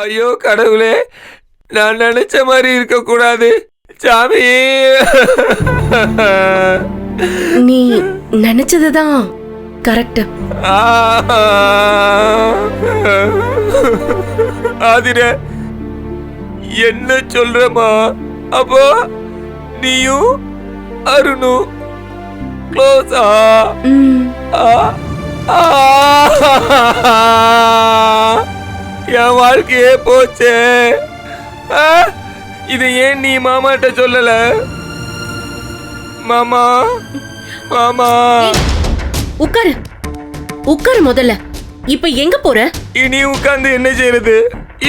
ஐயோ கடவுளே, நான் நினைச்ச மாதிரி இருக்க கூடாது சாமி. நீ நினைச்சதுதான் கரெக்ட். ஆதிர என்ன சொல்றமா? அப்போ நீயும் அருணும் க்ளோஸா? என் வாழ்க்கையே போச்சே. இதை ஏன் நீ மாமாட்ட சொல்லல? மாமா மாமா உட்காரு உட்காரு முதல்ல. இப்ப எங்க போற? இனி உட்கார்ந்து என்ன செய்யறது?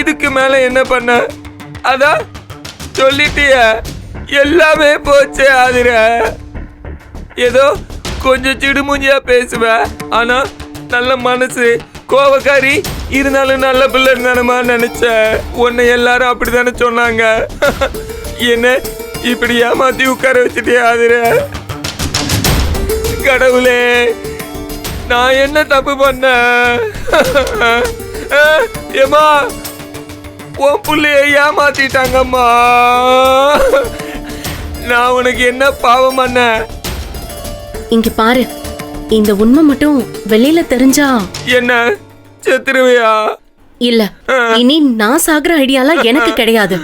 இதுக்கு மேல என்ன பண்ண? அதான் சொல்லிட்டிய, எல்லாமே போச்சே ஆதிர. ஏதோ கொஞ்சம் சிடுமுஞ்சியா பேசுவ, ஆனா நல்ல மனசு, கோவக்காரி, இருந்தாலும் நல்ல பிள்ளை தானமா நினைச்ச. உன்னை எல்லாரும் அப்படித்தானே சொன்னாங்க. என்ன இப்படி ஏமாத்தி உட்கார வச்சுட்டே ஆதிர. கடவுளே, நான் என்ன தப்பு பண்ண? ஏமா, உன் புள்ளைய ஏமாத்திட்டாங்கம்மா. நான் உனக்கு என்ன பாவம் பண்ண? இங்க பாரு, இந்த உண்மை மட்டும் வெளியில தெரிஞ்சா என்ன செத்துருவியா? இல்ல, இனி நான் சாகுற ஐடியாலாம் எனக்கு கிடையாது.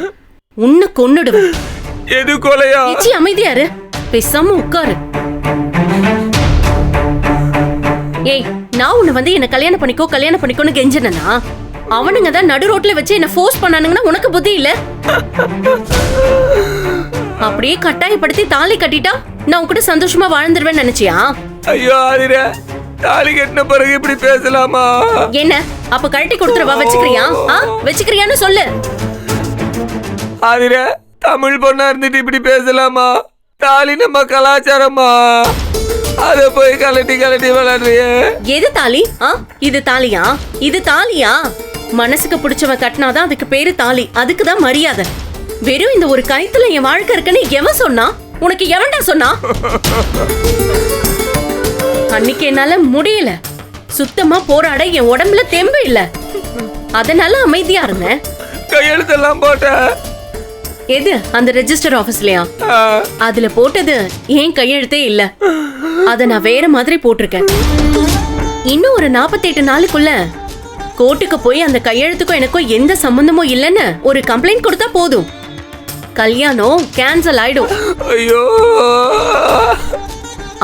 உன்னை கொன்னுடுவேன். எது கொலையா? அமைதியாரு, பேசாம உட்காரு. ஏய், நான் உன்னை வந்து என்ன கல்யாணம் பண்ணிக்கோன்னு கெஞ்சினா, அவனுங்க தான் நடு ரோட்ல வச்சு என்ன ஃபோர்ஸ் பண்ணானுங்கன்னா உனக்கு புத்தி இல்ல? அப்படியே கட்டாயப்படுத்தி தாலி கட்டிட்டா நான் உன்கிட்ட சந்தோஷமா வாழ்ந்துருவேன்னு நினைச்சியா? ஐயோ ஆதிர, தாலி கட்டின பிறகு இப்படி பேசலாமா? என்ன அப்ப கழட்டி கொடுத்துருவா? வச்சுக்கிறியான்னு சொல்லு. ஆதிர, தமிழ் பொண்ணா இருந்துட்டு இப்படி பேசலாமா? தாலி நம்ம கலாச்சாரமா? அத போய் கலட்டி விளையாடுறிய. எது தாலி? இது தாலியா? இது தாலியா? மனசுக்கு பிடிச்சவன் கட்டினாதான் அதுக்கு பேரு தாலி. அதுக்குதான் மரியாதை. வெறும் இந்த ஒரு கயித்துல என் வாழ்க்கை இருக்குன்னு எவன் சொன்னா? உனக்கு எவன்டா சொன்னா? அன்னைக்கு என்னால முடியல. சுத்தமா போராட என் உடம்புல தெம்பு இல்ல. அதனால அமைதியா இருந்தேன். கையெழுத்தெல்லாம் போட்ட? எது? அந்த ரெஜிஸ்டர் ஆபீஸ்லயா? அதுல போட்டது ஏன் கையெழுத்தே இல்ல. அத நான் வேற மாதிரி போட்டிருக்கேன். இன்னும் ஒரு 48 நாளுக்குள்ள கோர்ட்டுக்கு போய் அந்த கையெழுத்துக்கும் எனக்கும் எந்த சம்பந்தமும் இல்லைன்னு ஒரு கம்ப்ளைண்ட் கொடுத்தா போதும். கல்யாணம் கேன்சல் ஆயிடும். ஐயோ,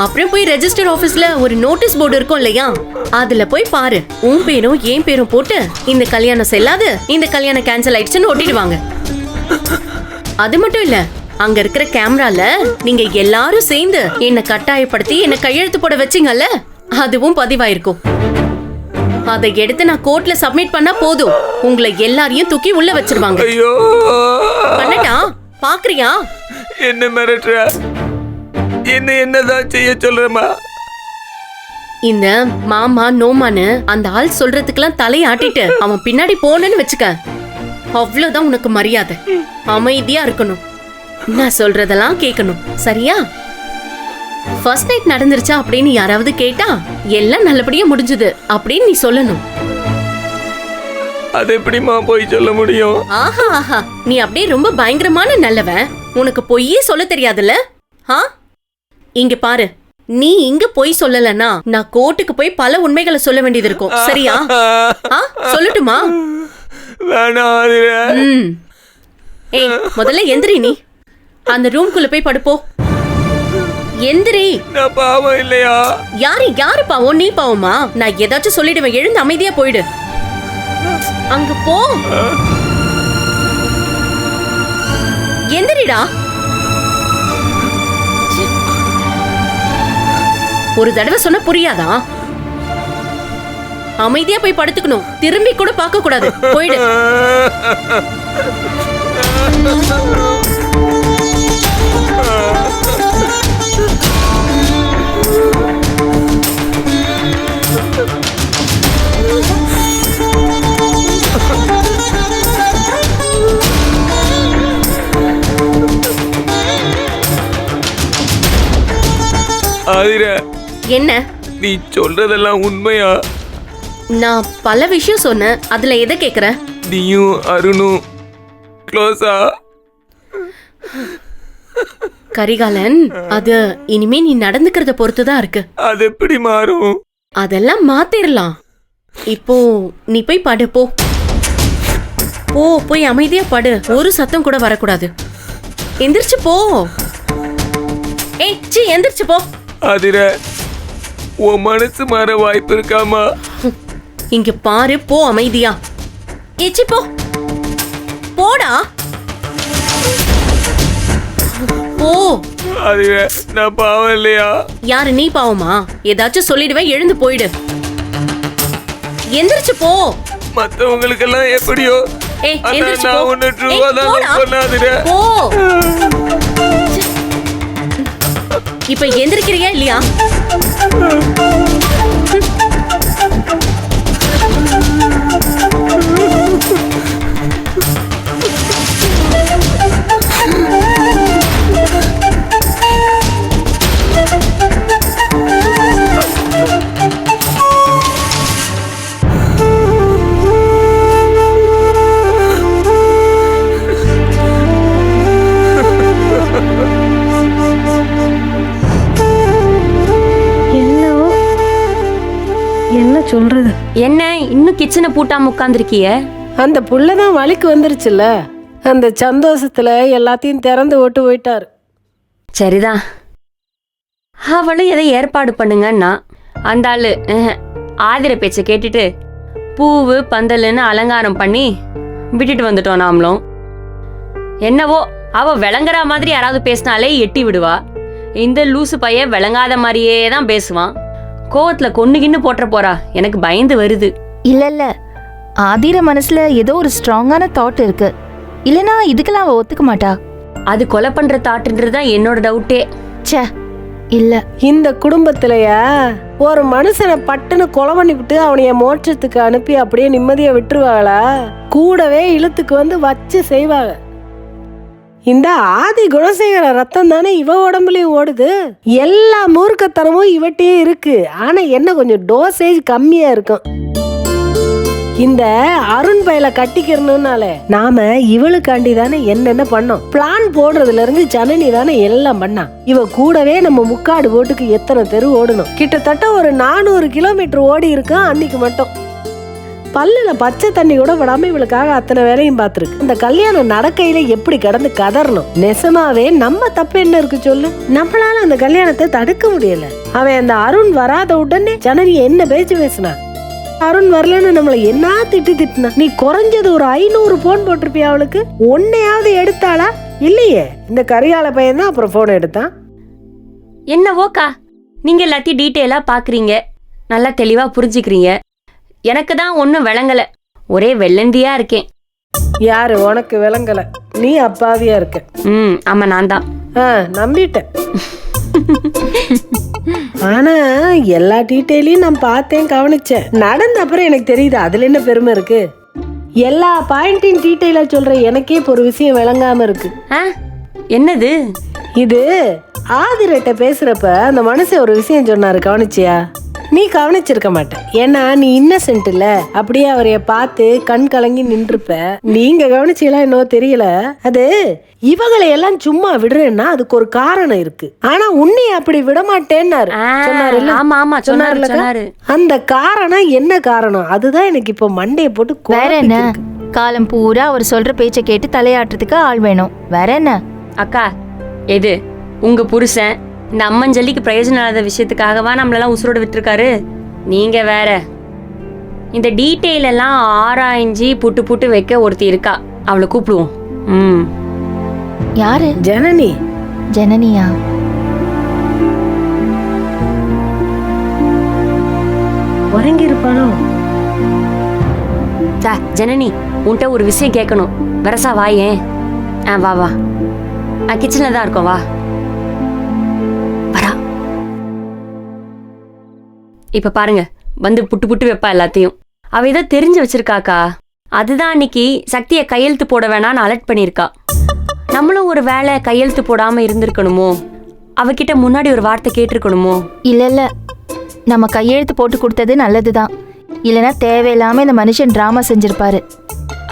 அப்புறம் போய் ரெஜிஸ்டர் ஆபீஸ்ல ஒரு நோட்டீஸ் போர்டு இருக்கும் இல்லையா, அதுல போய் பாரு. உன் பேரும் என் பேரும் போட்டு இந்த கல்யாணம் செல்லாது, இந்த கல்யாணம் கேன்சல் ஆயிடுச்சுன்னு ஒட்டிடுவாங்க. அது மட்டும் இல்ல, அங்க இருக்கிற கேமரால நீங்க எல்லாரும் சேர்ந்து என்ன கட்டாயப்படுத்தி என்ன கையெழுத்து போட வச்சீங்கல்ல, அதுவும் பதிவாயிருக்கும். அதை எடுத்து நான் கோர்ட்ல சப்மிட் பண்ணா போதும், உங்களை எல்லாரையும் தூக்கி உள்ள வச்சிருவாங்க. ஐயோ, பண்ணட்டா? பாக்குறியா? என்ன மிரட்டுற? என்னதான் செய்ய சொல்றமா? இந்த மாமா நோமான்னு அந்த ஆள் சொல்றதுக்கெல்லாம் தலையாட்டிட்டு அவன் பின்னாடி போனேன்னு வச்சுக்க, அவ்வளவுதான் உனக்கு மரியாதை. அமைதியா இருக்கணும், நான் சொல்றதெல்லாம் கேட்கணும், சரியா? ஃபர்ஸ்ட் நைட் நடந்துருச்சா அப்படின்னு யாராவது கேட்டா எல்லாம் நல்லபடியா முடிஞ்சது அப்படின்னு நீ சொல்லணும். அது எப்படிமா போய் சொல்ல முடியும்? ஆஹா ஆஹா, நீ அப்படியே ரொம்ப பயங்கரமான நல்லவன். உனக்கு பொய்யே சொல்ல தெரியாதுல்ல? இங்க பாரு, நீ இங்க போய் சொல்லலன்னா நான் கோர்ட்டுக்கு போய் பல உண்மைகளை சொல்ல வேண்டியது இருக்கும், சரியா? சொல்லட்டுமா? ஏய், முதல்ல எந்திரி. நீ அந்த ரூம்குள்ள போய் படுப்போ. எந்திரி. நான் பாவம் இல்லையா? யாரு பாவம்? நீ பாவமா? நான் ஏதாச்சும் சொல்லிடுவேன். எழுந்து அமைதியா போயிடு. அங்க போ. எந்திரிடா. ஒரு தடவை சொன்ன புரியாதா? அமைதியா போய் படுத்துக்கணும். திரும்பி கூட பார்க்க கூடாது. போயிடு. ஆதிர, என்ன? நீ சொல்றதெல்லாம் உண்மையா? நான் பல விஷயம் சொன்னேன். அதுல எதை கேக்குற? நீயும் அருணும் க்ளோஸா? கரிகாலன், அது இனிமே நீ நடந்துக்கிறத பொறுத்துதான் இருக்கு. அது எப்படி மாறும்? அதெல்லாம் மாத்திரலாம். இப்போ நீ போய் படு, போ போ, போய் அமைதியா படு. ஒரு சத்தம் கூட வரக்கூடாது. எந்திரிச்சு போ. ஏய் சி, எந்திரிச்சு போ. அதிர உன் மனசு மாற வாய்ப்பு இருக்காமா? இங்க பாரு, போ அமைதியா. ஏச்சி போ, போடா போ. அதிர நான் பாவம் இல்லையா? யாரு நீ பாவமா? ஏதாச்சும் சொல்லிடுவேன், எழுந்து போயிடு. எந்திரிச்சு போ. மத்தவங்களுக்கெல்லாம் எப்படியோ, ஏய் ஆனா எந்திரிச்சு போ. நான் ஒண்ணு ட்ரூவா ஏய், தான் போடா. சொன்னாதிர. போ. இப்ப எந்திரிக்கிறியா இல்லையா? என்ன சொல்றது? என்ன இன்னும் கிச்சனை பூட்டாம உட்காந்துருக்கிய? அந்த புள்ளதான் வழிக்கு வந்துருச்சுல்ல, அந்த சந்தோஷத்துல எல்லாத்தையும் திறந்து விட்டு போயிட்டாரு. சரிதான், அவளும் எதை ஏற்பாடு பண்ணுங்கன்னா அந்த ஆளு ஆதிர பேச்சை கேட்டுட்டு பூவு பந்தல்னு அலங்காரம் பண்ணி விட்டுட்டு வந்துட்டோம் நாமளும். என்னவோ அவ விளங்குற மாதிரி யாராவது பேசினாலே எட்டி விடுவா. இந்த லூசு பையன் விளங்காத மாதிரியே தான் பேசுவான். கோவத்துல கொன்னுகின்னு போட்டுற போறா. எனக்கு பயந்து வருது. இல்ல ஆதிர மனசுல ஏதோ ஒரு ஸ்ட்ராங்கான தாட் இருக்கு. இல்லனா இதுக்கெல்லாம் அவ ஒத்துக்க மாட்டா. அது கொலை பண்ற தாட்டுன்றதுதான் என்னோட டவுட்டே. ச்சே, இல்ல. இந்த குடும்பத்திலயா ஒரு மனுஷனை பட்டுன்னு கொலை பண்ணிவிட்டு அவனைய மோட்சத்துக்கு அனுப்பி அப்படியே நிம்மதியா விட்டுருவாங்களா? கூடவே இழுத்துக்கு வந்து வச்சு செய்வாங்க. இந்த ஆதி குணசேகர ரத்தம் தானே இவ உடம்புலயும் ஓடுது. எல்லா மூர்க்கத்தனமும் இவட்டையே இருக்கு. ஆனா என்ன கொஞ்சம் டோசேஜ் கம்மியா இருக்கும். இந்த அருண் பையில கட்டிக்கிறனால நாம இவளுக்காண்டி தானே என்னென்ன பண்ணோம். பிளான் போடுறதுல இருந்து ஜனனி தானே எல்லாம் பண்ணா. இவ கூடவே நம்ம முக்காடு போட்டுக்கு எத்தனை தெரு ஓடணும். கிட்டத்தட்ட ஒரு 400 கிலோமீட்டர் ஓடி இருக்கோம் அன்னைக்கு மட்டும். பல்லுல பச்சை தண்ணி கூட விடாம இவளுக்காக அத்தனை வேலையும் பார்த்துருக்கு. இந்த கல்யாணம் நடக்கையில எப்படி கிடந்து கதறணும். நெசமாவே நம்ம தப்பு என்ன இருக்கு சொல்லு? நம்மளால அந்த கல்யாணத்தை தடுக்க முடியல. அவன் அந்த அருண் வராத உடனே ஜனனி என்ன பேச்சு பேசினா. அருண் வரலன்னு நம்மள என்ன திட்டுனா. நீ குறைஞ்சது ஒரு 500 போன் போட்டிருப்பியா அவளுக்கு? ஒன்னையாவது எடுத்தாளா? இல்லையே. இந்த கரிகால பையன் தான் அப்புறம் போன் எடுத்தான். என்னவோக்கா, நீங்க எல்லாத்தையும் டீட்டெயிலா பாக்குறீங்க, நல்லா தெளிவா புரிஞ்சுக்கிறீங்க. எனக்கு தான் ஒன்னும் விளங்கல, ஒரே வெள்ளந்தியா இருக்கேன். யாரு உனக்கு விளங்கல? நீ அப்பாவியா இருக்க. ஆமா, நான் தான். நம்பிட்டேன். ஆனா எல்லா டீட்டெயிலையும் நான் பார்த்தேன், கவனிச்சேன். நடந்த அப்புறம் எனக்கு தெரியுது அதுல என்ன பெருமை இருக்கு. எல்லா பாயிண்டையும் டீட்டெயிலா சொல்ற எனக்கே இப்போ ஒரு விஷயம் விளங்காம இருக்கு. என்னது இது? ஆதிரட்ட பேசுறப்ப அந்த மனுஷன் ஒரு விஷயம் சொன்னாரு, கவனிச்சியா? நீ கவனிச்சிருக்க மாட்டேன், ஏன்னா நீ இன்னசென்ட் இல்ல. அப்படியே அவரைய பார்த்து கண் கலங்கி நின்றுப்ப. நீங்க கவனிச்சீங்களா என்னவோ தெரியல. அது இவங்களை எல்லாம் சும்மா விடுறேன்னா அதுக்கு ஒரு காரணம் இருக்கு. ஆனா உன்னை அப்படி விட மாட்டேன்னாரு. சொன்னாரு. அந்த காரணம் என்ன காரணம்? அதுதான் எனக்கு இப்ப மண்டையை போட்டு வேற என்ன? காலம் பூரா அவர் சொல்ற பேச்சை கேட்டு தலையாட்டுறதுக்கு ஆள் வேணும். வேற என்ன? அக்கா, எது உங்க புருஷன் இந்த அம்மஞ்சல்லிக்கு பிரயோஜனம் இல்லாத விஷயத்துக்காகவா நம்மளெல்லாம் உசுரோட விட்டுருக்காரு? நீங்க வேற. இந்த டீட்டெயில் எல்லாம் ஆராய்ஞ்சி புட்டு புட்டு வைக்க ஒருத்தி இருக்கா, அவளை கூப்பிடுவோம். யாரு? ஜனனி. ஜனனியா? உறங்கி இருப்பானோ? ஜனனி, உன்கிட்ட ஒரு விஷயம் கேட்கணும். வரசா வாயேன். வா வா, கிச்சன்ல தான் இருக்கோம், வா. வரா. இப்ப பாருங்க, வந்து புட்டு புட்டு வைப்பா எல்லாத்தையும். அவ ஏதோ தெரிஞ்சு வச்சிருக்காக்கா. அதுதான் அன்னைக்கு சக்தியை கையெழுத்து போட வேணான்னு அலர்ட் பண்ணிருக்கா. நம்மளும் ஒரு வேலை கையெழுத்து போடாம இருந்திருக்கணுமோ? அவகிட்ட முன்னாடி ஒரு வார்த்தை கேட்டிருக்கணுமோ? இல்ல, நம்ம கையெழுத்து போட்டு கொடுத்தது நல்லதுதான். இல்லைன்னா தேவையில்லாம இந்த மனுஷன் டிராமா செஞ்சிருப்பாரு.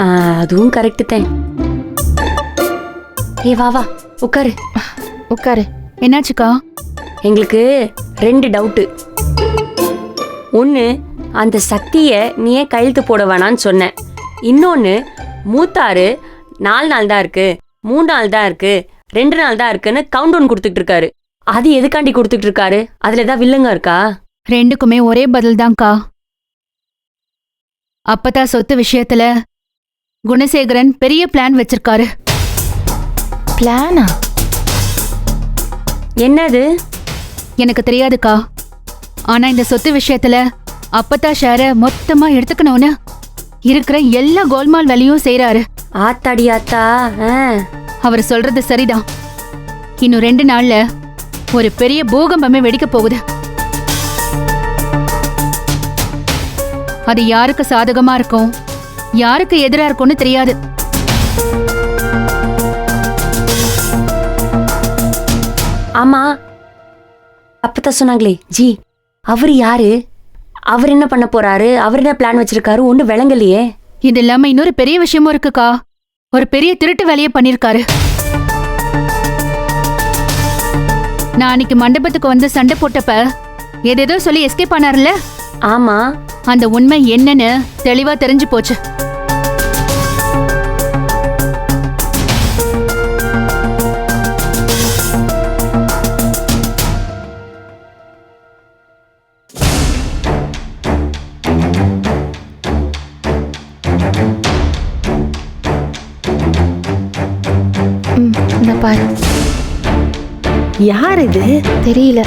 அதுவும் கரெக்டு தான். ஏ வா வா உட்காரு. உட்காரு. என்னாச்சுக்கா? எங்களுக்கு 2 டவுட்டு. ஒன்று, அந்த சக்தியை நீ ஏன் கையெழுத்து போட வேணான்னு சொன்னேன். இன்னொன்று, மூத்தாரு 4 நாள் தான் இருக்கு, 3 நாள் தான் இருக்கு, 2 நாள் தான் இருக்குன்னு கவுண்ட் டவுன் கொடுத்துட்டு இருக்காரு. அது எதுக்காண்டி கொடுத்துட்டு இருக்காரு? அதுல ஏதாவது வில்லங்க இருக்கா? ரெண்டுக்குமே ஒரே பதில் தான்க்கா. அப்பதா சொத்து விஷயத்துல குணசேகரன் பெரிய பிளான் வச்சிருக்காரு. பிளானா? என்னது? எனக்கு தெரியாதுக்கா. ஆனா இந்த சொத்து விஷயத்துல அப்பத்தா ஷேர மொத்தமா எடுத்துக்கணும்னு இருக்கிற எல்லா கோல்மால் வேலையும் செய்யறாரு. ஆத்தாடி ஆத்தா. அவர் சொல்றது சரிதான். இன்னும் 2 நாள்ல ஒரு பெரிய பூகம்பமே வெடிக்க போகுது. அது யாருக்கு சாதகமா இருக்கும், யாருக்கு எதிரா இருக்கும்னு தெரியாது. ஆமா, அப்பதான் சொன்னாங்களே ஜி, அவர் யாரு, அவர் என்ன பண்ண போறாரு, அவர் என்ன பிளான் வச்சிருக்காரு, ஒன்னும் விளங்கலையே. இது இல்லாம இன்னொரு பெரிய விஷயமும் இருக்குக்கா. ஒரு பெரிய திருட்டு வேலையை பண்ணிருக்காரு. நான் அன்னைக்கு மண்டபத்துக்கு வந்து சண்டை போட்டப்ப ஏதேதோ சொல்லி எஸ்கேப் ஆனார்ல. ஆமா, அந்த உண்மை என்னன்னு தெளிவா தெரிஞ்சு போச்சு. இந்த பாரு. யார் இது? தெரியல.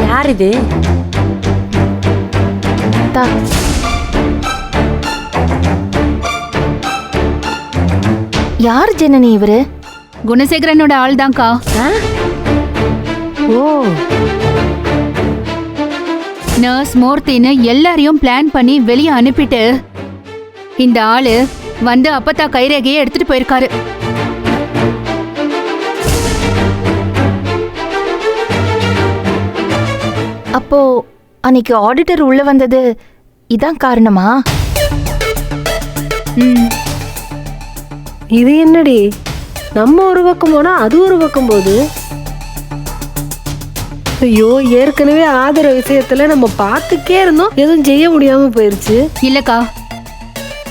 யார் இது? தா. யார் ஜனனி இவரு? குணசேகரனோட ஆள் தான்க்கா. ஓ, நர்ஸ் மூர்த்தின்னு எல்லாரையும் பிளான் பண்ணி வெளியே அனுப்பிட்டு இந்த ஆளு வந்து அப்பத்தா கைரேகையை எடுத்துட்டு போயிருக்காரு. அப்போ அன்னைக்கு ஆடிட்டர் உள்ள வந்தது இதான் காரணமா? இது என்னடி, நம்ம ஒரு பக்கம் போனா அது ஒரு பக்கம் போகுது. ஐயோ, ஏற்கனவே ஆதர விஷயத்துல நம்ம பார்த்துக்கே இருந்தோம், எதுவும் செய்ய முடியாம போயிருச்சு. இல்லக்கா,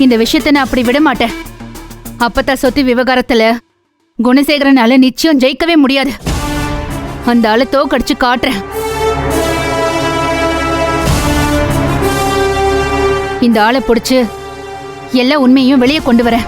இந்த விஷயத்த நான் அப்படி விட மாட்டேன். அப்பத்தா சொத்து விவகாரத்துல குணசேகரனால நிச்சயம் ஜெயிக்கவே முடியாது. அந்த ஆளை தோக்கடிச்சு காட்டுறேன். இந்த ஆளை பிடிச்சு எல்லா உண்மையும் வெளியே கொண்டு வரேன்.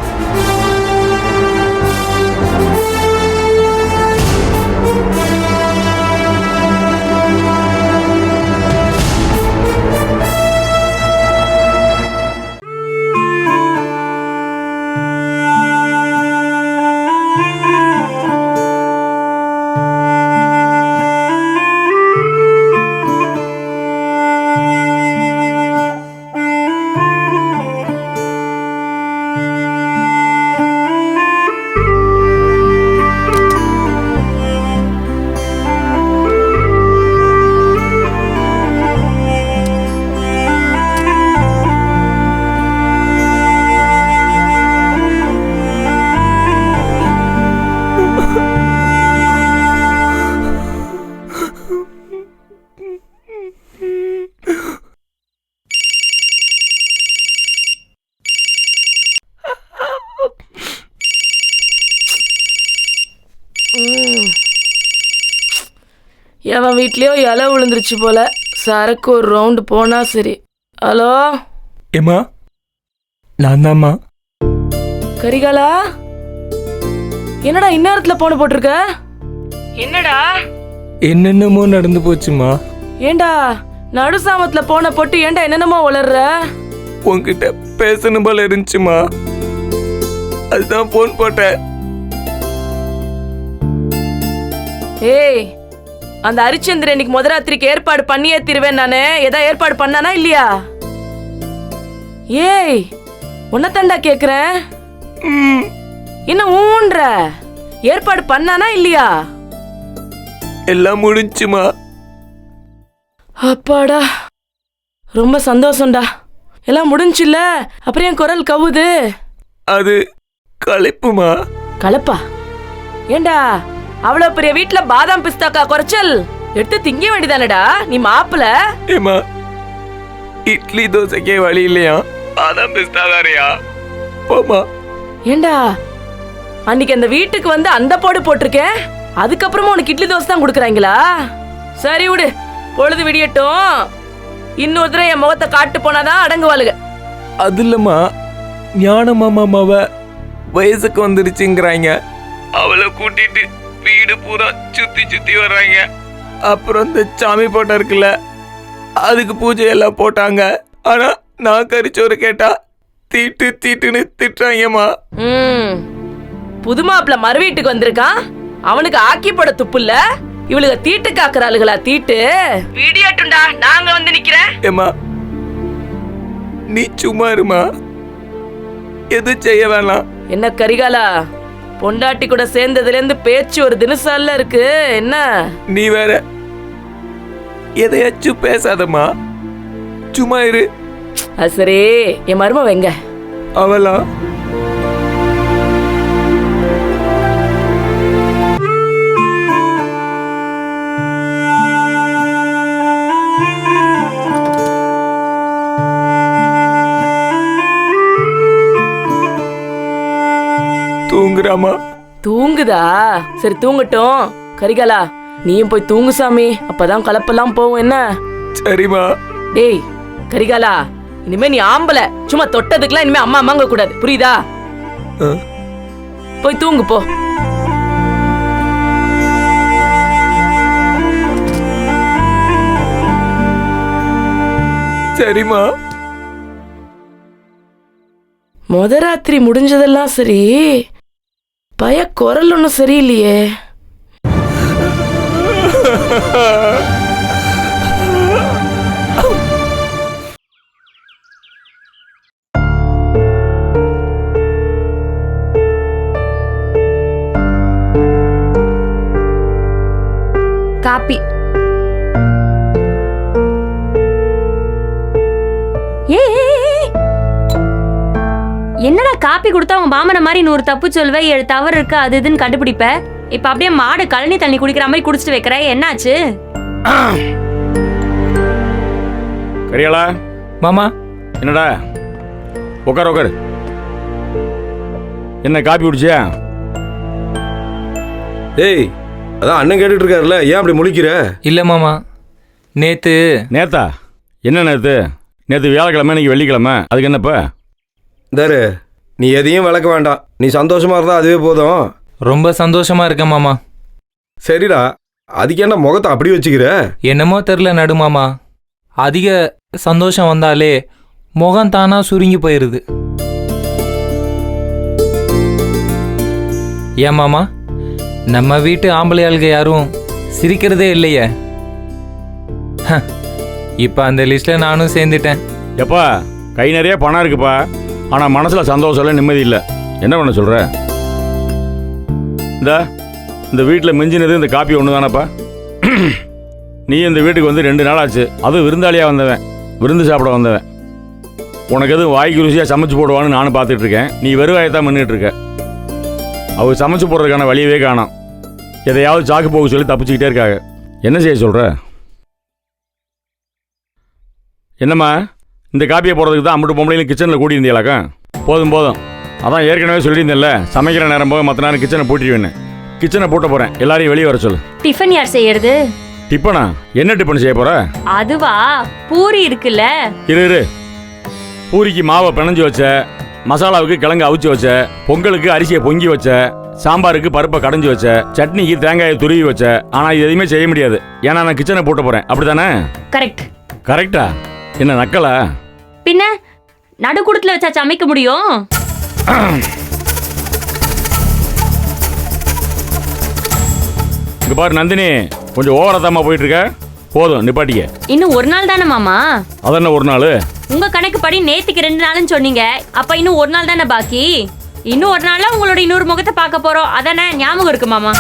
எவன் வீட்லயோ இலை விழுந்துருச்சு போல. சரக்கு ஒரு ரவுண்டு போனா சரி. ஹலோ ஏம்மா, நான் தான்மா. கரிகாலா, என்னடா இந்நேரத்துல போன போட்டிருக்க? என்னடா என்னென்னமோ நடந்து போச்சுமா. ஏண்டா நடுசாமத்துல போன போட்டு ஏண்டா என்னென்னமோ வளர்ற? உன்கிட்ட பேசணும் போல இருந்துச்சுமா, அதுதான் போன் போட்டேன். ஏய், அந்த ஹரிச்சந்திரன் இன்னைக்கு முதராத்திரிக்கு ஏற்பாடு பண்ணியே தீருவேன் நானு. ஏதா ஏற்பாடு பண்ணானா இல்லையா? ஏய், உன்னதாண்டா கேக்குறேன். என்ன ஊன்ற? ஏற்பாடு பண்ணானா இல்லையா? எல்லாம் முடிஞ்சுமா. அப்பாடா, ரொம்ப சந்தோஷம்டா. எல்லாம் முடிஞ்சுல, அப்புறம் என் குரல் கவுது. அது களைப்புமா. கலப்பா? ஏண்டா அவ்வளவு பெரிய வீட்டுல பாதாம் பிஸ்தாக்கா குறைச்சல் எடுத்து திங்க வேண்டியதானடா நீ மாப்பிள? ஏமா இட்லி தோசைக்கே வழி இல்லையா, பாதாம் பிஸ்தா தாரையா? போமா. ஏண்டா அன்னைக்கு அந்த வீட்டுக்கு வந்து அந்த போடு போட்டிருக்கேன், அதுக்கப்புறமா உனக்கு இட்லி தோசை தான் கொடுக்குறாங்களா? சரி விடு, பொழுது விடியட்டும். இன்னொரு தடவை என் முகத்தை காட்டு போனாதான் அடங்குவாளுங்க. அது இல்லம்மா, ஞான மாமாவ வயசுக்கு வந்துருச்சுங்கிறாங்க. அவளை கூட்டிட்டு வீடு பூரா சுத்தி சுத்தி வர்றாங்க. அப்புறம் இந்த சாமி போட்டோ இருக்குல்ல, அதுக்கு பூஜை எல்லாம் போட்டாங்க. ஆனா நான் கறிச்சோறு கேட்டா தீட்டு தீட்டுன்னு திட்டுறாங்கம்மா. புது மாப்பிள்ள மறு வீட்டுக்கு வந்திருக்கான், அவனுக்கு ஆக்கி போட துப்பு இல்ல, இவளுக்கு தீட்டு காக்குறாளுகளா? தீட்டு வீடியோட்டுண்டா, நாங்க வந்து நிக்கிறேன். ஏமா நீ சும்மா இருமா, எது செய்ய வேணாம். என்ன கரிகாலா, பொண்டாட்டி கூட சேர்ந்ததுல இருந்து பேச்சு ஒரு தினசால இருக்கு என்ன? நீ வேற எதையாச்சும் பேசாதம்மா, சும்மா இரு. அது சரி, என் மரும வெங்க அவளா? தூங்குறாமா? தூங்குதா? சரி தூங்கட்டும். கரிகாலா நீயும் போய் தூங்கு சாமி, அப்பதான் கலப்பெல்லாம் போவும் என்ன? சரிமா. டேய் கரிகாலா, இனிமே நீ ஆம்பளை, சும்மா தொட்டதுக்கெல்லாம் இனிமே அம்மா அம்மாங்க கூடாது, புரியுதா? போய் தூங்கு போ. சரிமா. ராத்திரி முடிஞ்சதெல்லாம் சரி, பய குரல் ஒன்னும் சரியில்லையே. காப்பி. என்னடா காப்பி கொடுத்தா உங்க மாமன மாதிரி 100 தப்பு சொல்வே, 7 தவறு இருக்கு, அது இதுன்னு கண்டுபிடிப்ப. இப்ப அப்படியே மாடு கழனி தண்ணி குடிக்கிற மாதிரி குடிச்சிட்டு வைக்கிற, என்னாச்சு? கரிகாலா மாமா. என்னடா? உட்கார் உட்கார். என்ன காப்பி குடிச்சியா? ஏய், அதான் அண்ணன் கேட்டுட்டு இருக்காருல்ல, ஏன் அப்படி முழிக்கிற? இல்ல மாமா, நேத்தா? என்ன நேத்து? நேற்று வியாழக்கிழமை, இன்னைக்கு வெள்ளிக்கிழமை, அதுக்கு என்னப்ப? தாரு, நீ எதையும் விளக்க வேண்டாம், நீ சந்தோஷமா இருந்தா அதுவே போதும். ரொம்ப சந்தோஷமா இருக்கேன் மாமா. சரிடா, அதுக்கு என்ன முகத்தை அப்படி வச்சுக்கிற? என்னமோ தெரில நடு மாமா, அதிக சந்தோஷம் வந்தாலே முகம் தானா சுருங்கி போயிருது. ஏன் மாமா, நம்ம வீட்டு ஆம்பளையாளுங்க யாரும் சிரிக்கிறதே இல்லையே. இப்ப அந்த லிஸ்ட்ல நானும் சேர்ந்துட்டேன். எப்பா, கை நிறைய பணம் இருக்குப்பா, ஆனால் மனசில் சந்தோஷம் இல்லை, நிம்மதி இல்லை. என்ன பண்ண சொல்கிற? இந்த வீட்டில் மிஞ்சினது இந்த காப்பி ஒன்று தானப்பா. நீ இந்த வீட்டுக்கு வந்து 2 நாள் ஆச்சு, அதுவும் விருந்தாளியாக வந்தவன், விருந்து சாப்பிட வந்தவன். உனக்கு எதுவும் வாய்க்கு ருசியாக சமைச்சு போடுவான்னு நானும் பார்த்துட்டு இருக்கேன். நீ வெறுவாயத்தான் பண்ணிட்டு இருக்க. அவர் சமைச்சு போடுறதுக்கான வழியவே காணோம். எதையாவது சாக்கு போக சொல்லி தப்பிச்சுக்கிட்டே இருக்காங்க. என்ன செய்ய சொல்கிற? என்னம்மா, இந்த காப்பியை போடுறதுக்கு தான் அம்மட்டு பொம்பளையும் கிச்சனில் கூட்டியிருந்தீங்களாக்கா? போதும் போதும், அதான் ஏற்கனவே சொல்லியிருந்தேன்ல, சமைக்கிற நேரம் போக மற்ற நேரம் கிச்சனை பூட்டிடுவேன்னு. கிச்சனை பூட்ட போகிறேன், எல்லாரையும் வெளியே வர சொல்லு. டிஃபன் யார் செய்யறது? டிஃபனா? என்ன டிஃபன் செய்ய போற? அதுவா, பூரி இருக்குல்ல. இரு, பூரிக்கு மாவை பிணைஞ்சு வச்ச, மசாலாவுக்கு கிழங்கு அவிச்சு வச்ச, பொங்கலுக்கு அரிசியை பொங்கி வச்ச, சாம்பாருக்கு பருப்பை கடைஞ்சி வச்ச, சட்னிக்கு தேங்காயை துருவி வச்ச. ஆனால் இது எதுவுமே செய்ய முடியாது, ஏன்னா நான் கிச்சனை பூட்ட போகிறேன். அப்படி தானே? கரெக்ட். கரெக்டா? என்ன நக்கலா? பின்ன நடுக்குடத்துல வச்சா சமைக்க முடியும்? இங்க பாரு நந்தினி, கொஞ்சம் ஓவரா போயிட்டு இருக்க. போதும், நிப்பாட்டிக்க. இன்னும் 1 நாள் தானே மாமா? அதென்ன 1 நாள்? உங்க கணக்கு படி நேத்துக்கு 2 நாள்னு சொன்னீங்க, அப்ப இன்னும் 1 நாள் தானே பாக்கி. இன்னும் 1 நாள்ல உங்களோட இன்னொரு முகத்தை பார்க்க போறோம், அதானே? ஞாபகம் இருக்கு மாமா?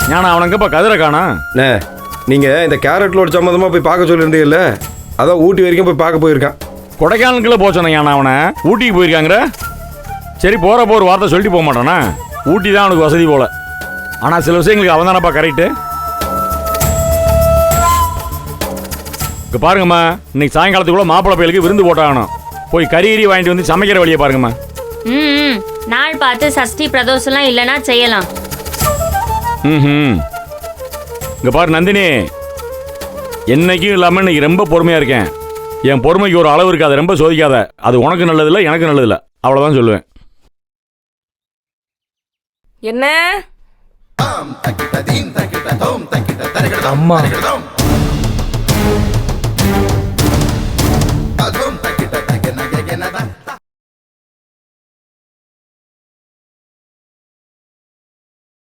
ஞானா அவனுங்கப்பா கதிரை காணா. அண்ணே நீங்கள் இந்த கேரட் லோடு சம்மந்தமாக போய் பார்க்க சொல்லியிருந்தீங்கல்ல, அதான் ஊட்டி வரைக்கும் போய் பார்க்க போயிருக்கான். கொடைக்கானலுக்குள்ள போச்சோண்ணே ஞானா அவனை. ஊட்டிக்கு போயிருக்காங்கிற. சரி போகிறப்போ ஒரு வார்த்தை சொல்லிட்டு போக மாட்டானா. ஊட்டி தான் அவனுக்கு வசதி போல. ஆனால் சில விஷயங்களுக்கு அவன் தானப்பா கரெக்டு. இங்கே பாருங்கம்மா, இன்னைக்கு சாயங்காலத்துக்குள்ள மாப்பிள்ளை பயலுக்கு விருந்து போட்டாகணும். போய் கறி வாங்கிட்டு வந்து சமைக்கிற வழியை பாருங்கம்மா. ம் நாள் பார்த்து சஷ்டி பிரதோஷம்லாம் இல்லைன்னா செய்யலாம். ம் இங்கே பாரு நந்தினி, என்னைக்கும் இல்லாமல் இன்னைக்கு ரொம்ப பொறுமையாக இருக்கேன். என் பொறுமைக்கு ஒரு அளவு இருக்காது, ரொம்ப சோதிக்காத. அது உனக்கு நல்லதில்லை, எனக்கு நல்லதில்லை, அவ்வளோதான் சொல்லுவேன். என்ன அம்மா